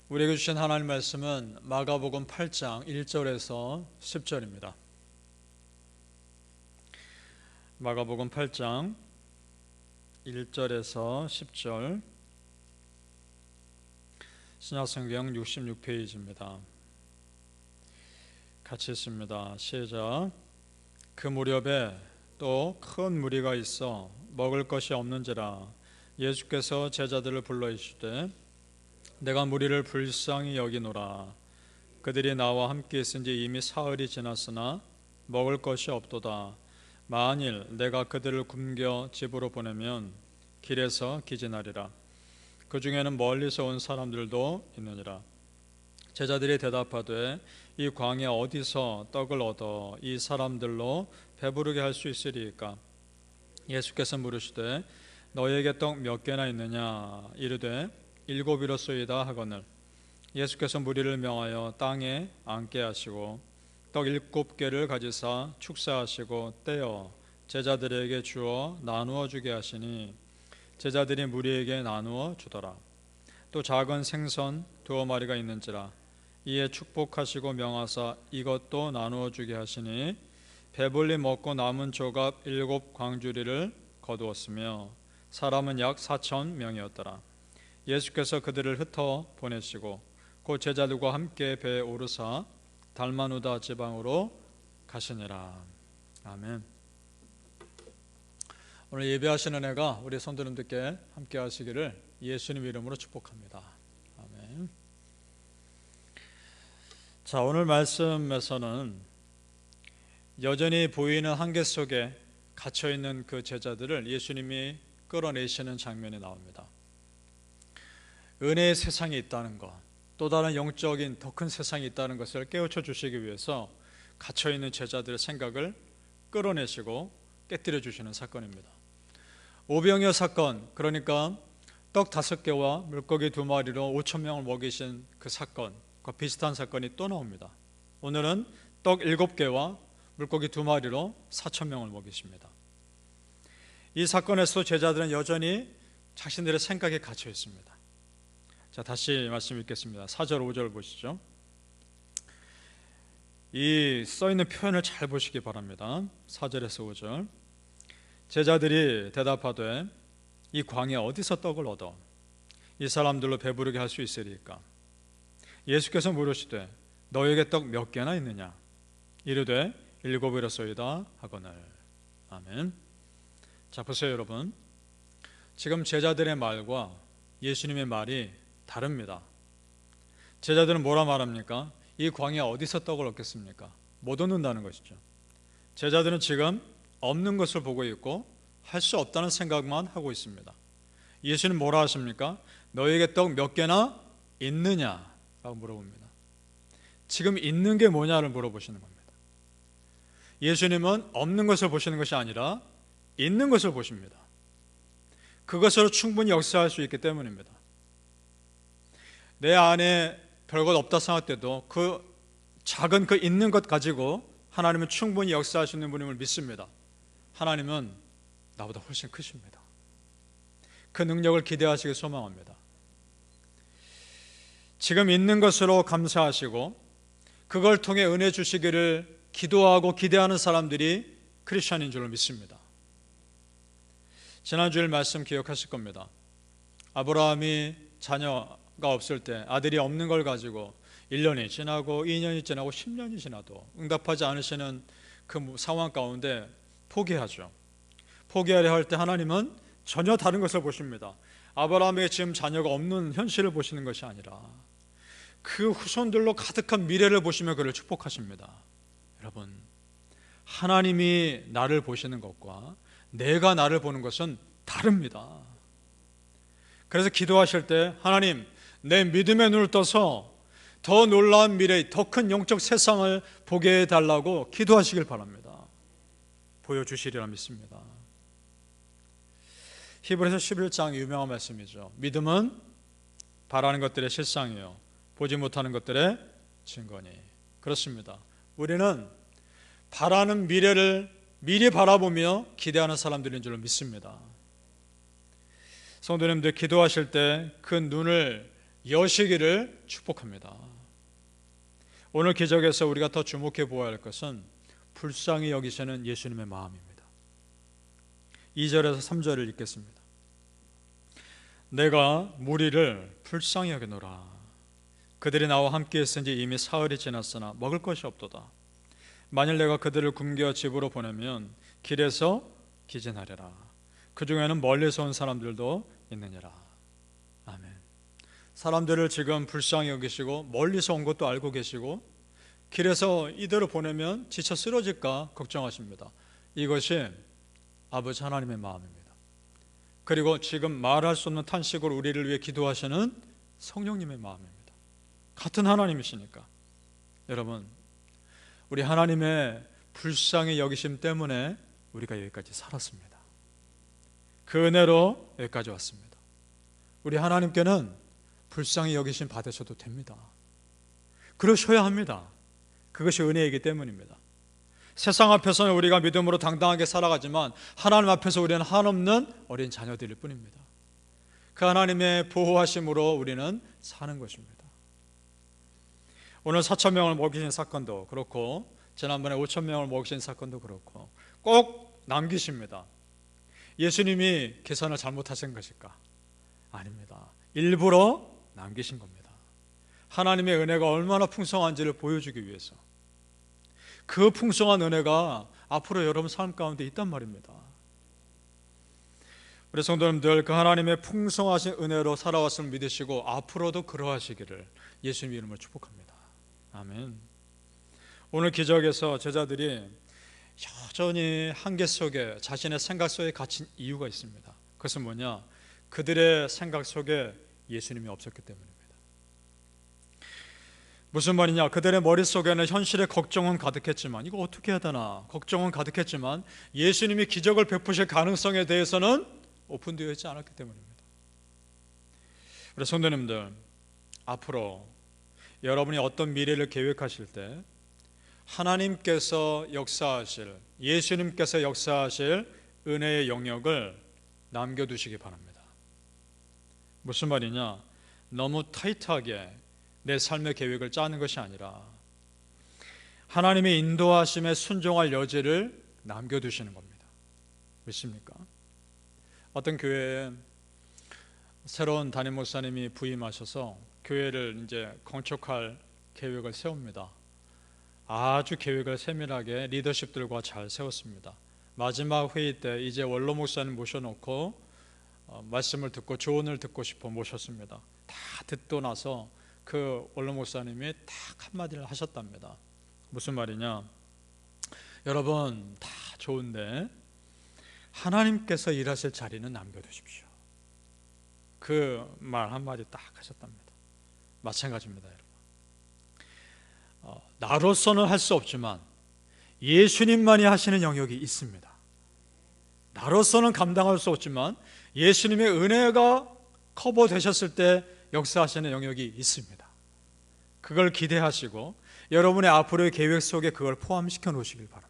우리에게 주신 하나님 말씀은 마가복음 8장 1절에서 10절입니다. 마가복음 8장 1절에서 10절, 신약성경 66페이지입니다. 같이 읽습니다. 시작. 그 무렵에 또 큰 무리가 있어 먹을 것이 없는지라 예수께서 제자들을 불러 이르시되 내가 무리를 불쌍히 여기노라. 그들이 나와 함께 있은지 이미 사흘이 지났으나 먹을 것이 없도다. 만일 내가 그들을 굶겨 집으로 보내면 길에서 기진하리라. 그 중에는 멀리서 온 사람들도 있느니라. 제자들이 대답하되 이 광야 어디서 떡을 얻어 이 사람들로 배부르게 할 수 있으리이까? 예수께서 물으시되 너희에게 떡 몇 개나 있느냐? 이르되 7이로소이다 하거늘 예수께서 무리를 명하여 땅에 앉게 하시고 떡 7개를 가지사 축사하시고 떼어 제자들에게 주어 나누어 주게 하시니 제자들이 무리에게 나누어 주더라. 또 작은 생선 2마리가 있는지라. 이에 축복하시고 명하사 이것도 나누어 주게 하시니 배불리 먹고 남은 조각 7광주리를 거두었으며 사람은 약 4,000명이었더라. 예수께서 그들을 흩어 보내시고 곧 제자들과 함께 배에 오르사 달마누다 지방으로 가시니라. 아멘. 오늘 예배하시는 애가 우리 성도님들께 함께 하시기를 예수님 이름으로 축복합니다. 아멘. 자, 오늘 말씀에서는 여전히 보이는 한계 속에 갇혀있는 그 제자들을 예수님이 끌어내시는 장면이 나옵니다. 은혜의 세상이 있다는 것, 또 다른 영적인 더 큰 세상이 있다는 것을 깨우쳐 주시기 위해서 갇혀있는 제자들의 생각을 끌어내시고 깨뜨려 주시는 사건입니다. 오병이어 사건, 그러니까 떡 5개와 물고기 2마리로 5,000명을 먹이신 그 사건과 비슷한 사건이 또 나옵니다. 오늘은 떡 7개와 물고기 2마리로 4,000명을 먹이십니다. 이 사건에서 제자들은 여전히 자신들의 생각에 갇혀 있습니다. 자, 다시 말씀 읽겠습니다. 4절 5절 보시죠. 이 써있는 표현을 잘 보시기 바랍니다. 4절에서 5절. 제자들이 대답하되 이 광야 어디서 떡을 얻어 이 사람들로 배부르게 할 수 있으리까? 예수께서 물으시되 너에게 떡 몇 개나 있느냐? 이르되 7이로소이다 하거늘. 아멘. 자, 보세요 여러분. 지금 제자들의 말과 예수님의 말이 다릅니다. 제자들은 뭐라 말합니까? 이 광야 어디서 떡을 얻겠습니까? 못 얻는다는 것이죠. 제자들은 지금 없는 것을 보고 있고 할 수 없다는 생각만 하고 있습니다. 예수님 뭐라 하십니까? 너에게 떡 몇 개나 있느냐? 라고 물어봅니다. 지금 있는 게 뭐냐를 물어보시는 겁니다. 예수님은 없는 것을 보시는 것이 아니라 있는 것을 보십니다. 그것으로 충분히 역사할 수 있기 때문입니다. 내 안에 별것 없다 생각할 때도 그 작은 그 있는 것 가지고 하나님은 충분히 역사할 수 있는 분임을 믿습니다. 하나님은 나보다 훨씬 크십니다. 그 능력을 기대하시길 소망합니다. 지금 있는 것으로 감사하시고 그걸 통해 은혜 주시기를 기도하고 기대하는 사람들이 크리스천인 줄 믿습니다. 지난주일 말씀 기억하실 겁니다. 아브라함이 자녀가 없을 때 아들이 없는 걸 가지고 1년이 지나고 2년이 지나고 10년이 지나도 응답하지 않으시는 그 상황 가운데 포기하죠. 포기하려 할 때 하나님은 전혀 다른 것을 보십니다. 아브라함에게 지금 자녀가 없는 현실을 보시는 것이 아니라 그 후손들로 가득한 미래를 보시며 그를 축복하십니다. 여러분, 하나님이 나를 보시는 것과 내가 나를 보는 것은 다릅니다. 그래서 기도하실 때 하나님, 내 믿음의 눈을 떠서 더 놀라운 미래, 더 큰 영적 세상을 보게 해달라고 기도하시길 바랍니다. 보여주시리라 믿습니다. 히브리서 11장 유명한 말씀이죠. 믿음은 바라는 것들의 실상이요 보지 못하는 것들의 증거니. 그렇습니다. 우리는 바라는 미래를 미리 바라보며 기대하는 사람들인 줄 믿습니다. 성도님들 기도하실 때 그 눈을 여시기를 축복합니다. 오늘 기적에서 우리가 더 주목해 보아야 할 것은 불쌍히 여기시는 예수님의 마음입니다. 2절에서 3절을 읽겠습니다. 내가 무리를 불쌍히 여기노라. 그들이 나와 함께 있은지 이미 사흘이 지났으나 먹을 것이 없도다. 만일 내가 그들을 굶겨 집으로 보내면 길에서 기진하리라. 그 중에는 멀리서 온 사람들도 있느니라. 아멘. 사람들을 지금 불쌍히 여기시고 멀리서 온 것도 알고 계시고 길에서 이대로 보내면 지쳐 쓰러질까 걱정하십니다. 이것이 아버지 하나님의 마음입니다. 그리고 지금 말할 수 없는 탄식으로 우리를 위해 기도하시는 성령님의 마음입니다. 같은 하나님이시니까. 여러분, 우리 하나님의 불쌍히 여기심 때문에 우리가 여기까지 살았습니다. 그 은혜로 여기까지 왔습니다. 우리 하나님께는 불쌍히 여기심 받으셔도 됩니다. 그러셔야 합니다. 그것이 은혜이기 때문입니다. 세상 앞에서는 우리가 믿음으로 당당하게 살아가지만 하나님 앞에서 우리는 한없는 어린 자녀들일 뿐입니다. 그 하나님의 보호하심으로 우리는 사는 것입니다. 오늘 4,000명을 먹이신 사건도 그렇고 지난번에 5,000명을 먹이신 사건도 그렇고 꼭 남기십니다. 예수님이 계산을 잘못하신 것일까? 아닙니다. 일부러 남기신 겁니다. 하나님의 은혜가 얼마나 풍성한지를 보여주기 위해서. 그 풍성한 은혜가 앞으로 여러분 삶 가운데 있단 말입니다. 우리 성도님들, 그 하나님의 풍성하신 은혜로 살아왔음을 믿으시고 앞으로도 그러하시기를 예수님 이름으로 축복합니다. 아멘. 오늘 기적에서 제자들이 여전히 한계 속에 자신의 생각 속에 갇힌 이유가 있습니다. 그것은 뭐냐? 그들의 생각 속에 예수님이 없었기 때문입니다. 무슨 말이냐? 그들의 머릿속에는 현실의 걱정은 가득했지만 이거 어떻게 해야 되나 걱정은 가득했지만 예수님이 기적을 베푸실 가능성에 대해서는 오픈되어 있지 않았기 때문입니다. 우리 성도님들, 앞으로 여러분이 어떤 미래를 계획하실 때 하나님께서 역사하실, 예수님께서 역사하실 은혜의 영역을 남겨두시기 바랍니다. 무슨 말이냐? 너무 타이트하게 내 삶의 계획을 짜는 것이 아니라 하나님의 인도하심에 순종할 여지를 남겨두시는 겁니다. 믿습니까? 어떤 교회에 새로운 담임 목사님이 부임하셔서 교회를 이제 건축할 계획을 세웁니다. 아주 계획을 세밀하게 리더십들과 잘 세웠습니다. 마지막 회의 때 이제 원로 목사님 모셔놓고 말씀을 듣고 조언을 듣고 싶어 모셨습니다. 다 듣고 나서 그 원로 목사님이 딱 한마디를 하셨답니다. 무슨 말이냐? 여러분 다 좋은데 하나님께서 일하실 자리는 남겨두십시오. 그 말 한마디 딱 하셨답니다. 마찬가지입니다, 여러분. 나로서는 할 수 없지만 예수님만이 하시는 영역이 있습니다. 나로서는 감당할 수 없지만 예수님의 은혜가 커버되셨을 때 역사하시는 영역이 있습니다. 그걸 기대하시고 여러분의 앞으로의 계획 속에 그걸 포함시켜 놓으시길 바랍니다.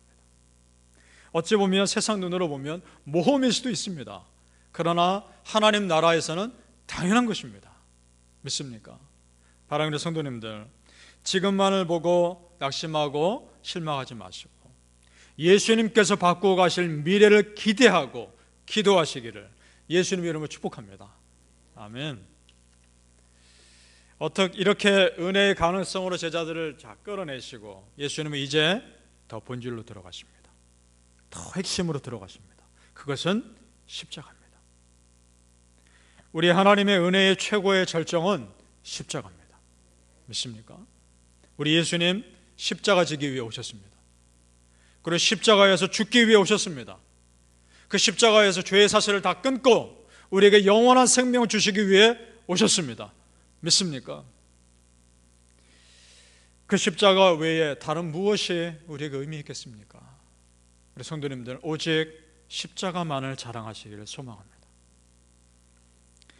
어찌 보면 세상 눈으로 보면 모험일 수도 있습니다. 그러나 하나님 나라에서는 당연한 것입니다. 믿습니까? 사랑하는 성도님들, 지금만을 보고 낙심하고 실망하지 마시고 예수님께서 바꾸어 가실 미래를 기대하고 기도하시기를 예수님 이름으로 축복합니다. 아멘. 이렇게 은혜의 가능성으로 제자들을 끌어내시고 예수님은 이제 더 본질로 들어가십니다. 더 핵심으로 들어가십니다. 그것은 십자가입니다. 우리 하나님의 은혜의 최고의 절정은 십자가입니다. 믿습니까? 우리 예수님 십자가 지기 위해 오셨습니다. 그리고 십자가에서 죽기 위해 오셨습니다. 그 십자가에서 죄의 사실을 다 끊고 우리에게 영원한 생명을 주시기 위해 오셨습니다. 믿습니까? 그 십자가 외에 다른 무엇이 우리에게 의미 있겠습니까? 우리 성도님들, 오직 십자가만을 자랑하시기를 소망합니다.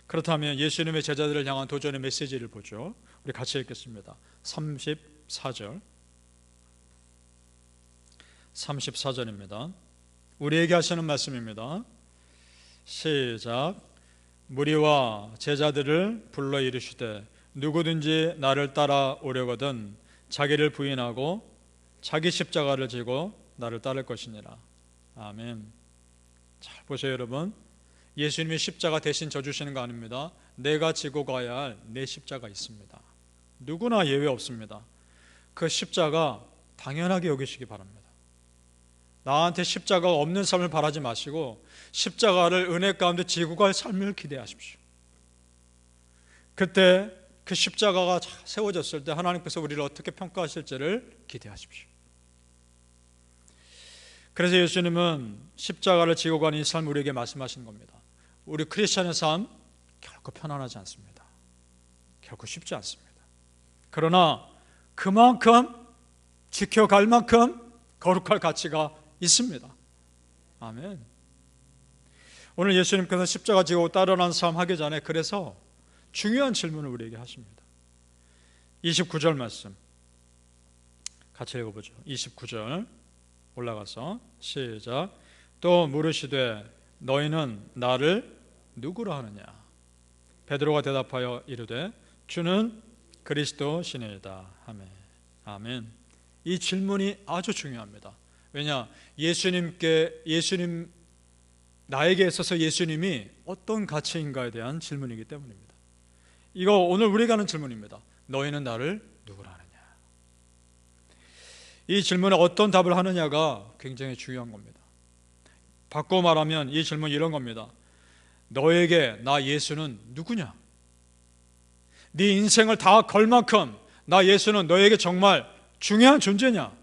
그렇다면 예수님의 제자들을 향한 도전의 메시지를 보죠. 우리 같이 읽겠습니다. 34절입니다. 우리에게 하시는 말씀입니다. 시작. 무리와 제자들을 불러 이르시되 누구든지 나를 따라오려거든 자기를 부인하고 자기 십자가를 지고 나를 따를 것이니라. 아멘. 잘 보세요, 여러분. 예수님이 십자가 대신 져주시는 거 아닙니다. 내가 지고 가야 할 내 십자가 있습니다. 누구나 예외 없습니다. 그 십자가 당연하게 여기시기 바랍니다. 나한테 십자가가 없는 삶을 바라지 마시고 십자가를 은혜 가운데 지고 갈 삶을 기대하십시오. 그때 그 십자가가 세워졌을 때 하나님께서 우리를 어떻게 평가하실지를 기대하십시오. 그래서 예수님은 십자가를 지고 가는 이 삶을 우리에게 말씀하신 겁니다. 우리 크리스천의 삶 결코 편안하지 않습니다. 결코 쉽지 않습니다. 그러나 그만큼 지켜갈 만큼 거룩할 가치가 있습니다. 아멘. 오늘 예수님께서 십자가 지고 따르는 삶 하기 전에 그래서 중요한 질문을 우리에게 하십니다. 29절 말씀 같이 읽어보죠. 29절 올라가서 시작. 또 물으시되 너희는 나를 누구라 하느냐? 베드로가 대답하여 이르되 주는 그리스도시니이다. 아멘. 이 질문이 아주 중요합니다. 왜냐? 나에게 있어서 예수님이 어떤 가치인가에 대한 질문이기 때문입니다. 이거 오늘 우리가 하는 질문입니다. 너희는 나를 누구라 하느냐? 이 질문에 어떤 답을 하느냐가 굉장히 중요한 겁니다. 바꿔 말하면 이 질문이 이런 겁니다. 너에게 나 예수는 누구냐? 네 인생을 다 걸 만큼 나 예수는 너에게 정말 중요한 존재냐?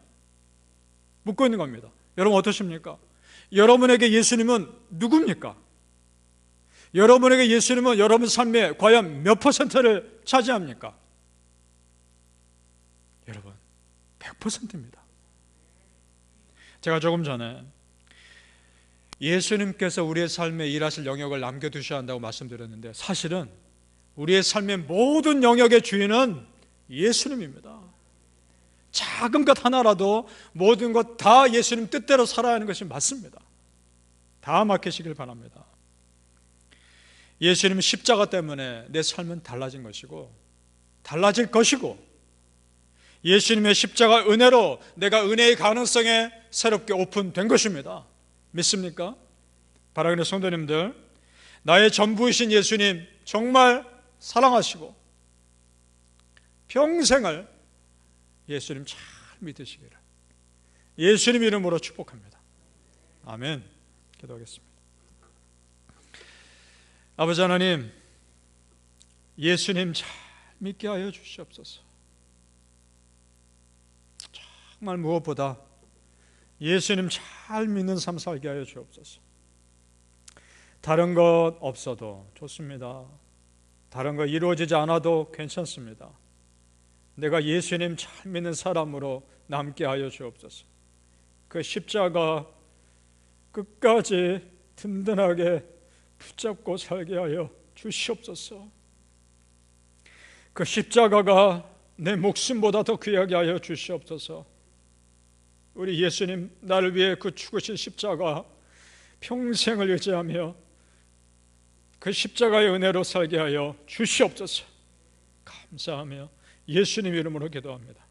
묻고 있는 겁니다. 여러분 어떠십니까? 여러분에게 예수님은 누굽니까? 여러분에게 예수님은 여러분 삶에 과연 몇 %를 차지합니까? 여러분 100%입니다. 제가 조금 전에 예수님께서 우리의 삶에 일하실 영역을 남겨두셔야 한다고 말씀드렸는데 사실은 우리의 삶의 모든 영역의 주인은 예수님입니다. 작은 것 하나라도 모든 것 다 예수님 뜻대로 살아야 하는 것이 맞습니다. 다 맡기시길 바랍니다. 예수님 십자가 때문에 내 삶은 달라진 것이고 달라질 것이고 예수님의 십자가 은혜로 내가 은혜의 가능성에 새롭게 오픈된 것입니다. 믿습니까? 사랑하는 성도님들, 나의 전부이신 예수님 정말 사랑하시고 평생을 예수님 잘 믿으시기를 예수님 이름으로 축복합니다. 아멘. 기도하겠습니다. 아버지 하나님, 예수님 잘 믿게 하여 주시옵소서. 정말 무엇보다 예수님 잘 믿는 삶 살게 하여 주옵소서. 다른 것 없어도 좋습니다. 다른 거 이루어지지 않아도 괜찮습니다. 내가 예수님 잘 믿는 사람으로 남게 하여 주옵소서. 그 십자가 끝까지 든든하게 붙잡고 살게 하여 주시옵소서. 그 십자가가 내 목숨보다 더 귀하게 하여 주시옵소서. 우리 예수님 나를 위해 그 죽으신 십자가 평생을 의지하며 그 십자가의 은혜로 살게 하여 주시옵소서. 감사하며 예수님 이름으로 기도합니다.